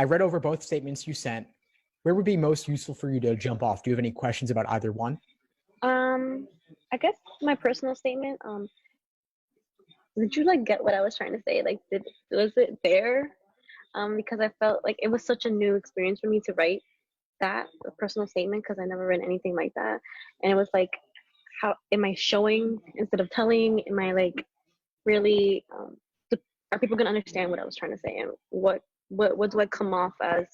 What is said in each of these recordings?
I read over both statements you sent. Where would be most useful for you to jump off? Do you have any questions about either one? I guess my personal statement. Did you like get what I was trying to say? Like, was it there? Because I felt like it was such a new experience for me to write that a personal statement because I never read anything like that, and it was like, how am I showing instead of telling? Am I like really? Are people gonna understand what I was trying to say, and what do I come off as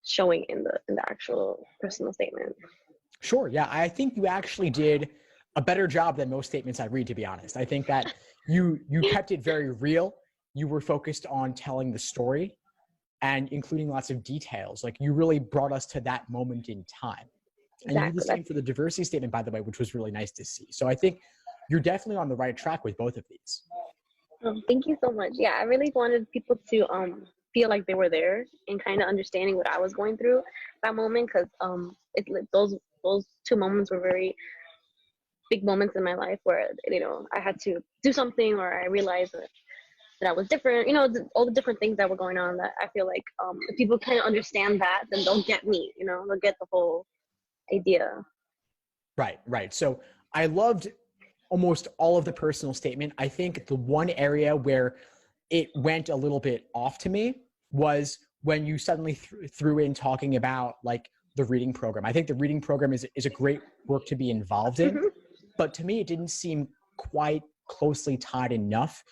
showing in the actual personal statement? Sure. Yeah. I think you actually did a better job than most statements I read, to be honest. I think that you kept it very real. You were focused on telling the story and including lots of details. Like you really brought us to that moment in time. And you did the Exactly. same for the diversity statement, by the way, which was really nice to see. So I think you're definitely on the right track with both of these. Thank you so much. Yeah, I really wanted people to feel like they were there and kind of understanding what I was going through that moment because it like those two moments were very big moments in my life where I had to do something or I realized that I was different. All the different things that were going on that I feel like if people kind of understand that, then they'll get me. They'll get the whole idea. Right, right. So I loved almost all of the personal statement. I think the one area where it went a little bit off to me was when you suddenly threw in talking about like the reading program. I think the reading program is a great work to be involved in, but to me, it didn't seem quite closely tied enough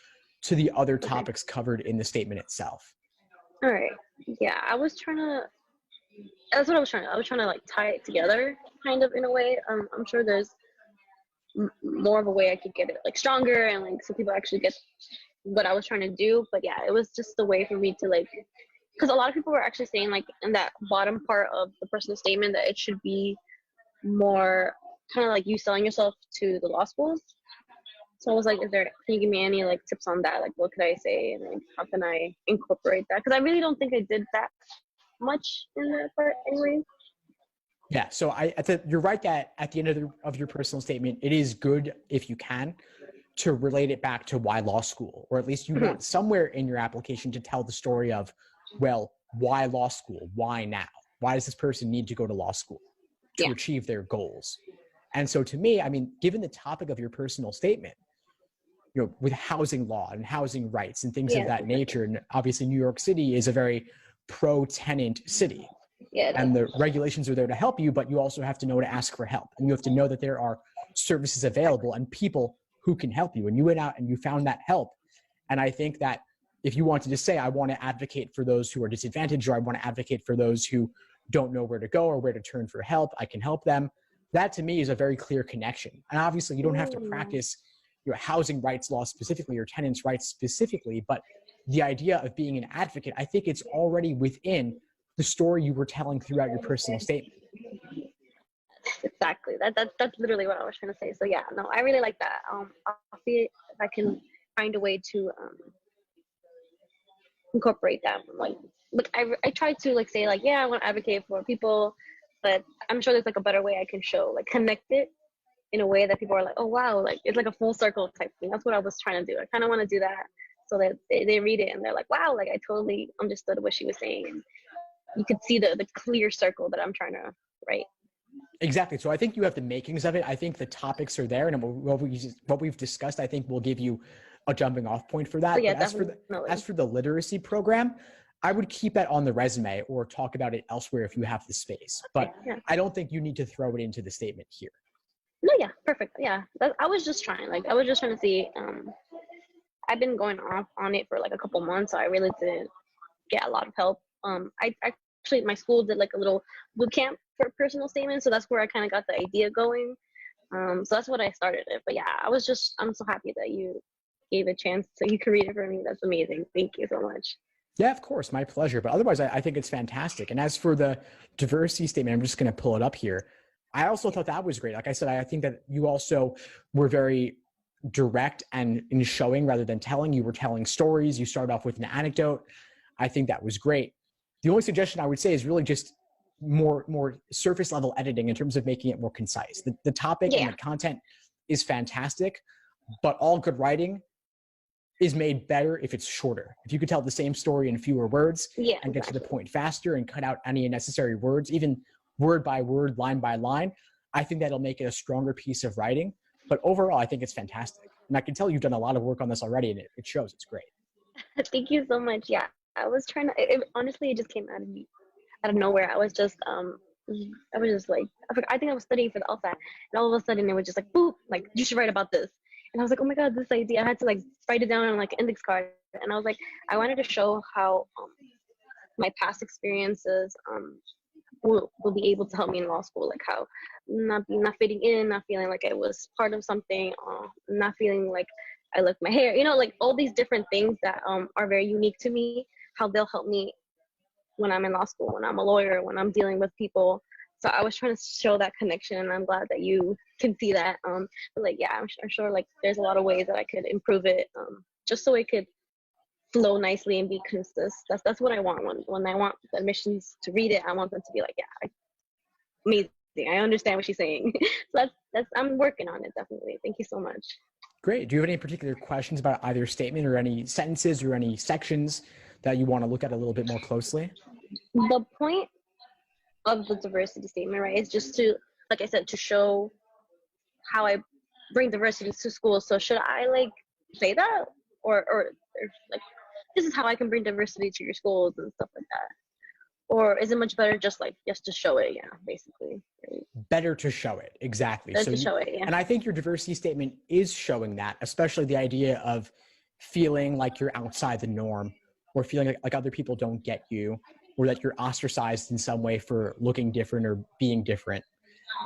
to the other topics covered in the statement itself. All right. Yeah, that's what I was trying to like tie it together kind of in a way. I'm sure there's more of a way I could get it like stronger and like so people actually get what I was trying to do. But yeah, it was just a way for me to like, because a lot of people were actually saying like in that bottom part of the personal statement that it should be more kind of like you selling yourself to the law schools. So I was like, can you give me any like tips on that? Like, what could I say and like, how can I incorporate that? Because I really don't think I did that much in that part anyway. Yeah, so you're right that at the end of your personal statement, it is good if you can to relate it back to why law school, or at least you want somewhere in your application to tell the story of, well, why law school? Why now? Why does this person need to go to law school to achieve their goals? And so to me, I mean, given the topic of your personal statement, with housing law and housing rights and things of that nature, and obviously New York City is a very pro-tenant city. Yeah, and the regulations are there to help you, but you also have to know to ask for help. And you have to know that there are services available and people who can help you. And you went out and you found that help. And I think that if you wanted to say, I want to advocate for those who are disadvantaged, or I want to advocate for those who don't know where to go or where to turn for help, I can help them. That to me is a very clear connection. And obviously you don't have to practice your housing rights law specifically or tenants' rights specifically, but the idea of being an advocate, I think it's already within the story you were telling throughout your personal statement. Exactly. That's literally what I was trying to say. So yeah, no, I really like that. I'll see if I can find a way to incorporate that. Like I try to like say like, yeah, I want to advocate for people, but I'm sure there's like a better way I can show, like connect it in a way that people are like, oh wow, like it's like a full circle type thing. That's what I was trying to do. I kind of want to do that so that they read it and they're like, wow, like I totally understood what she was saying. And you could see the clear circle that I'm trying to write. Exactly. So I think you have the makings of it. I think the topics are there, and what we've discussed, I think will give you a jumping off point for that. Oh, yeah, but as for the literacy program, I would keep that on the resume or talk about it elsewhere if you have the space. But I don't think you need to throw it into the statement here. No, yeah, perfect. Yeah, I was just trying. Like, I was just trying to see. I've been going off on it for like a couple months, so I really didn't get a lot of help. I actually, my school did like a little boot camp for personal statements, so that's where I kind of got the idea going. So that's what I started it. But yeah, I'm so happy that you gave a chance so you could read it for me. That's amazing. Thank you so much. Yeah, of course, my pleasure. But otherwise, I think it's fantastic. And as for the diversity statement, I'm just going to pull it up here. I also thought that was great. Like I said, I think that you also were very direct and in showing rather than telling. You were telling stories. You started off with an anecdote. I think that was great. The only suggestion I would say is really just more surface level editing in terms of making it more concise. The topic and the content is fantastic, but all good writing is made better if it's shorter. If you could tell the same story in fewer words Yeah, and get to the exactly. point faster and cut out any unnecessary words, even word by word, line by line, I think that'll make it a stronger piece of writing. But overall, I think it's fantastic. And I can tell you've done a lot of work on this already, and it shows. It's great. Thank you so much. Yeah, I was trying to. Honestly, it just came out of me, out of nowhere. I was just like, I think I was studying for the LSAT, and all of a sudden it was just like, boop, like you should write about this. And I was like, oh my god, this idea. I had to like write it down on like an index card, and I was like, I wanted to show how my past experiences will be able to help me in law school, like how not fitting in, not feeling like I was part of something, not feeling like I left my hair, like all these different things that are very unique to me, how they'll help me when I'm in law school, when I'm a lawyer, when I'm dealing with people. So I was trying to show that connection, and I'm glad that you can see that. But like, yeah, I'm sure like there's a lot of ways that I could improve it, just so it could flow nicely and be consistent. That's what I want when I want the admissions to read it. I want them to be like, yeah, amazing. I understand what she's saying. So that's I'm working on it, definitely. Thank you so much. Great. Do you have any particular questions about either statement or any sentences or any sections that you want to look at a little bit more closely? The point of the diversity statement, right, is just to, like I said, to show how I bring diversity to school. So should I like say that, or like, this is how I can bring diversity to your schools and stuff like that? Or is it much better just to show it? Yeah, basically. Right? Better to show it. Exactly. Better to show it, yeah. And I think your diversity statement is showing that, especially the idea of feeling like you're outside the norm, or feeling like other people don't get you, or that you're ostracized in some way for looking different or being different.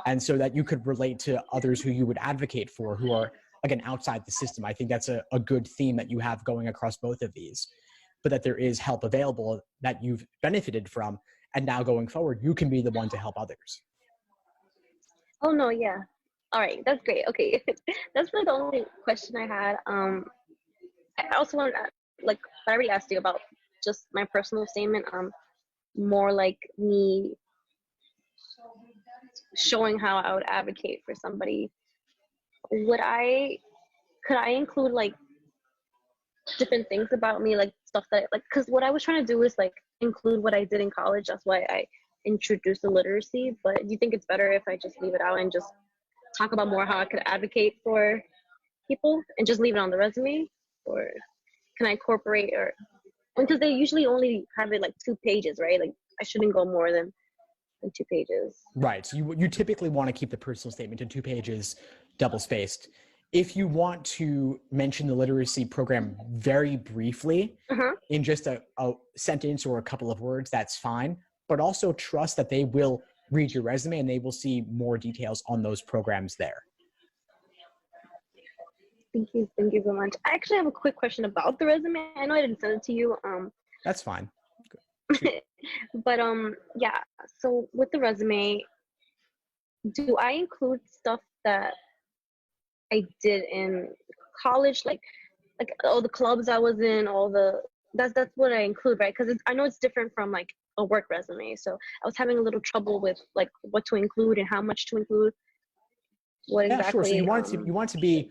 And so that you could relate to others who you would advocate for, who are, again, outside the system. I think that's a good theme that you have going across both of these, but that there is help available that you've benefited from. And now going forward, you can be the one to help others. Oh no, yeah. All right, that's great. Okay, that's really the only question I had. I also wanted to, like, I already asked you about just my personal statement. More like me showing how I would advocate for somebody. Could I include like different things about me, like stuff that like, because what I was trying to do is like include what I did in college. That's why I introduced the literacy. But do you think it's better if I just leave it out and just talk about more how I could advocate for people and just leave it on the resume? Or can I incorporate, or because they usually only have it like 2 pages, right? Like I shouldn't go more than 2 pages. Right. So you typically want to keep the personal statement to 2 pages, double spaced. If you want to mention the literacy program very briefly in just a sentence or a couple of words, that's fine. But also trust that they will read your resume and they will see more details on those programs there. Thank you so much. I actually have a quick question about the resume. I know I didn't send it to you. That's fine. But yeah. So with the resume, do I include stuff that I did in college, like all the clubs I was in, that's what I include, right? Because I know it's different from like a work resume. So I was having a little trouble with like what to include and how much to include. What exactly? Sure. So you want to be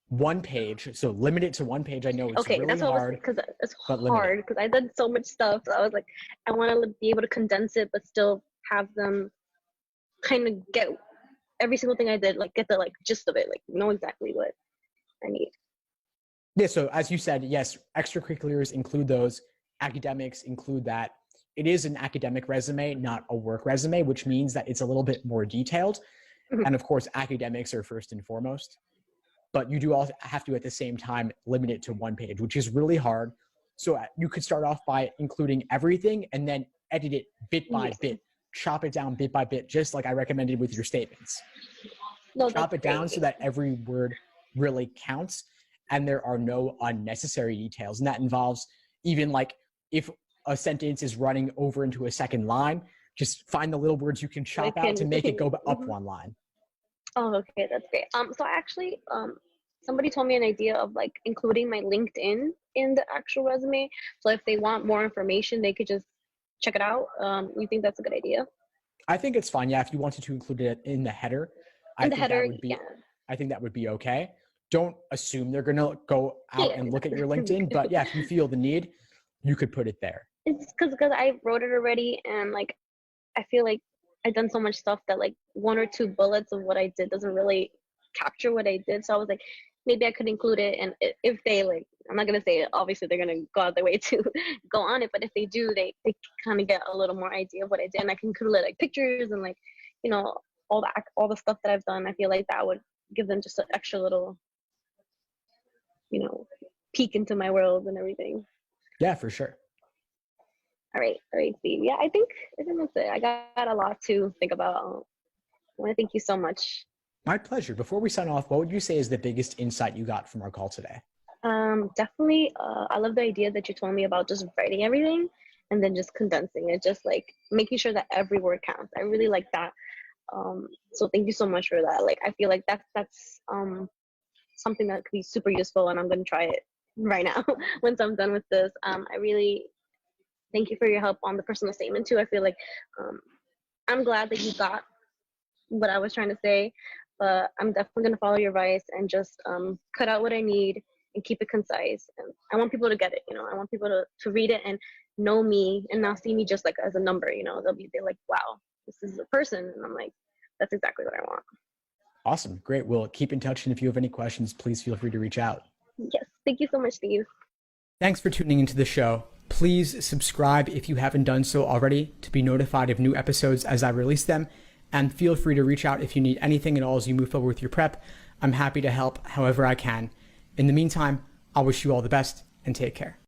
1 page. So limit it to 1 page. I know it's okay, really that's what hard. Because it's hard because I did so much stuff. So I was like, I want to be able to condense it, but still have them kind of get every single thing I did, like get the like gist of it, like know exactly what I need. Yeah, so as you said, yes, extracurriculars include those, academics include that. It is an academic resume, not a work resume, which means that it's a little bit more detailed. And of course, academics are first and foremost. But you do also have to, at the same time, limit it to 1 page, which is really hard. So you could start off by including everything and then edit it bit by bit, chop it down bit by bit, just like I recommended with your statements. Chop it down so that every word really counts and there are no unnecessary details. And that involves even like if a sentence is running over into a second line, just find the little words you can chop out to make it go up 1 line. Oh, okay, that's great. So actually, somebody told me an idea of like including my LinkedIn in the actual resume. So if they want more information, they could just check it out. You think that's a good idea? I think it's fine. Yeah, if you wanted to include it in the header, I think that would be okay. don't assume they're going to go out Yeah. and look at your LinkedIn, but yeah, if you feel the need, you could put it there. It's because I wrote it already, and like I feel like I've done so much stuff that like one or two bullets of what I did doesn't really capture what I did. So I was like, maybe I could include it, and if they like, I'm not gonna say it, obviously they're gonna go out their way to go on it, but if they do, they kind of get a little more idea of what I did, and I can include like pictures and like, you know, all the stuff that I've done. I feel like that would give them just an extra little, you know, peek into my world and everything. Yeah, for sure. All right, Steve. Yeah, I think that's it. I got a lot to think about. I want to thank you so much. My pleasure. Before we sign off, what would you say is the biggest insight you got from our call today? Definitely. I love the idea that you told me about just writing everything and then just condensing it, just like making sure that every word counts. I really like that. So thank you so much for that. Like, I feel like that's something that could be super useful, and I'm gonna try it right now once I'm done with this. I really thank you for your help on the personal statement too. I feel like I'm glad that you got what I was trying to say, but I'm definitely going to follow your advice and just cut out what I need and keep it concise. And I want people to get it, you know, I want people to read it and know me and not see me just like as a number, you know, they're like, wow, this is a person. And I'm like, that's exactly what I want. Awesome. Great. We'll keep in touch. And if you have any questions, please feel free to reach out. Yes. Thank you so much, Steve. Thanks for tuning into the show. Please subscribe if you haven't done so already to be notified of new episodes as I release them. And feel free to reach out if you need anything at all as you move forward with your prep. I'm happy to help however I can. In the meantime, I'll wish you all the best and take care.